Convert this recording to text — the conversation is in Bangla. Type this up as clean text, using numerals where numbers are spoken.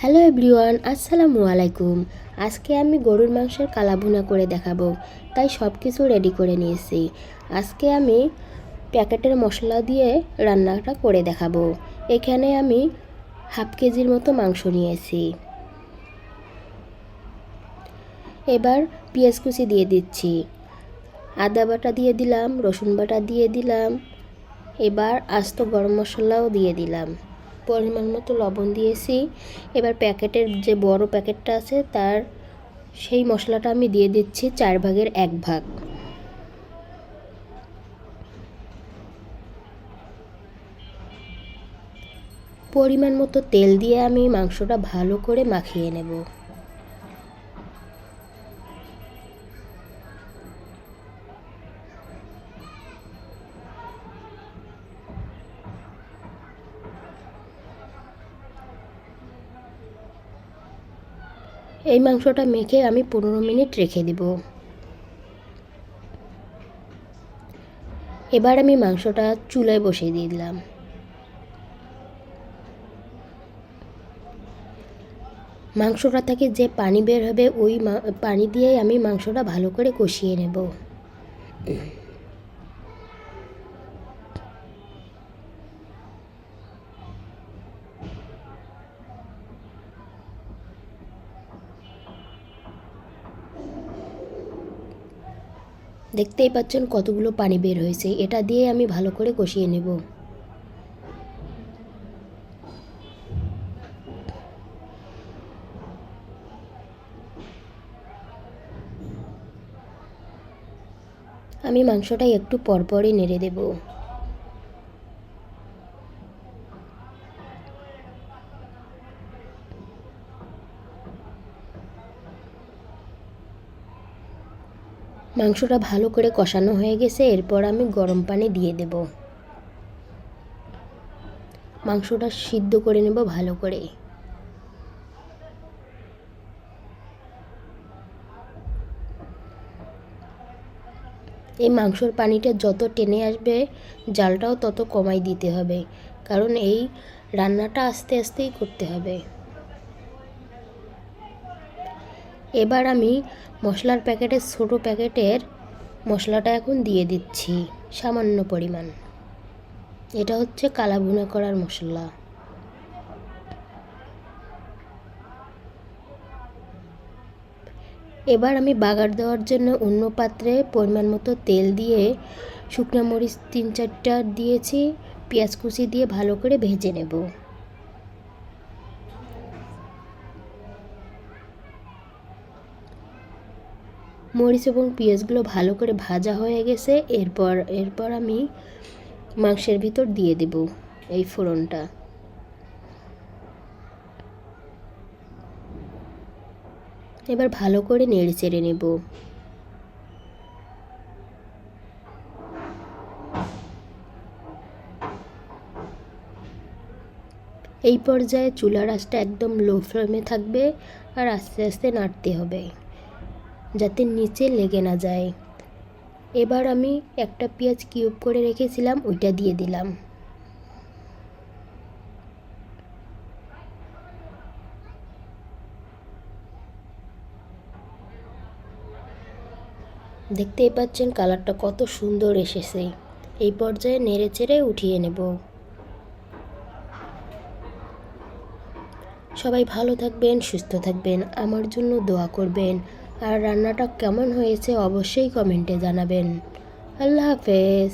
হ্যালো এভরিওয়ান, আসসালামু আলাইকুম। আজকে আমি গরুর মাংসের কালা ভুনা করে দেখাবো, তাই সব কিছু রেডি করে নিয়েছি। আজকে আমি প্যাকেটের মশলা দিয়ে রান্নাটা করে দেখাবো। এখানে আমি হাফ কেজির মতো মাংস নিয়েছি। এবার পেঁয়াজ কুচি দিয়ে দিচ্ছি, আদা বাটা দিয়ে দিলাম, রসুন বাটা দিয়ে দিলাম। এবার আস্ত গরম মশলাও দিয়ে দিলাম, পরিমাণ মতো লবণ দিয়েছি। এবার প্যাকেটের যে বড় প্যাকেটটা আছে তার সেই মশলাটা আমি দিয়ে দিচ্ছি 1/4 ভাগ। পরিমাণ মতো তেল দিয়ে আমি মাংসটা ভালো করে মাখিয়ে নেব। এই মাংসটা মেখে আমি 15 মিনিট রেখে দেব। এবার আমি মাংসটা চুলায় বসিয়ে দিলাম। মাংসটা থেকে যে পানি বের হবে ওই পানি দিয়েই আমি মাংসটা ভালো করে কষিয়ে নেব। দেখতেই পাচ্ছেন কতগুলো পানি বের হয়েছে, এটা দিয়ে আমি ভালো করে কষিয়ে নেব। আমি মাংসটা একটু পরপরই নেড়ে দেব। মাংসটা ভালো করে কষানো হয়ে গেছে, এরপর আমি গরম পানি দিয়ে দেব। মাংসটা সিদ্ধ করে নেব ভালো করে। এই মাংসর পানিটা যত টেনে আসবে জালটাও তত কমাই দিতে হবে, কারণ এই রান্নাটা আস্তে আস্তেই করতে হবে। এবার আমি মশলার প্যাকেটের ছোট প্যাকেটের মশলাটা এখন দিয়ে দিচ্ছি সামান্য পরিমাণ। এটা হচ্ছে কালা ভুনা করার মশলা। এবার আমি বাগার দেওয়ার জন্য অন্য পাত্রে পরিমাণ মতো তেল দিয়ে শুকনো মরিচ 3-4টা দিয়েছি, পেঁয়াজ কুচি দিয়ে ভালো করে ভেজে নেব। মরিচ এবং পেঁয়াজগুলো ভালো করে ভাজা হয়ে গেছে। এরপর আমি মাংসের ভিতর দিয়ে দেব এই ফোড়নটা। এবার ভালো করে নেড়ে চেড়ে নেব। এই পর্যায়ে চুলার আঁচটা একদম লো ফ্লেমে থাকবে, আর আস্তে আস্তে নাড়তে হবে যাতে নিচে লেগে না যায়। এবার আমি একটা পেঁয়াজ কিউব করে রেখেছিলাম, ওইটা দিয়ে দিলাম। দেখতেই পাচ্ছেন কালারটা কত সুন্দর এসেছে। এই পর্যায়ে নেড়ে চেড়ে উঠিয়ে নেব। সবাই ভালো থাকবেন, সুস্থ থাকবেন, আমার জন্য দোয়া করবেন। আর রান্নাটা কেমন হয়েছে অবশ্যই কমেন্টে জানাবেন। আল্লাহ হাফেজ।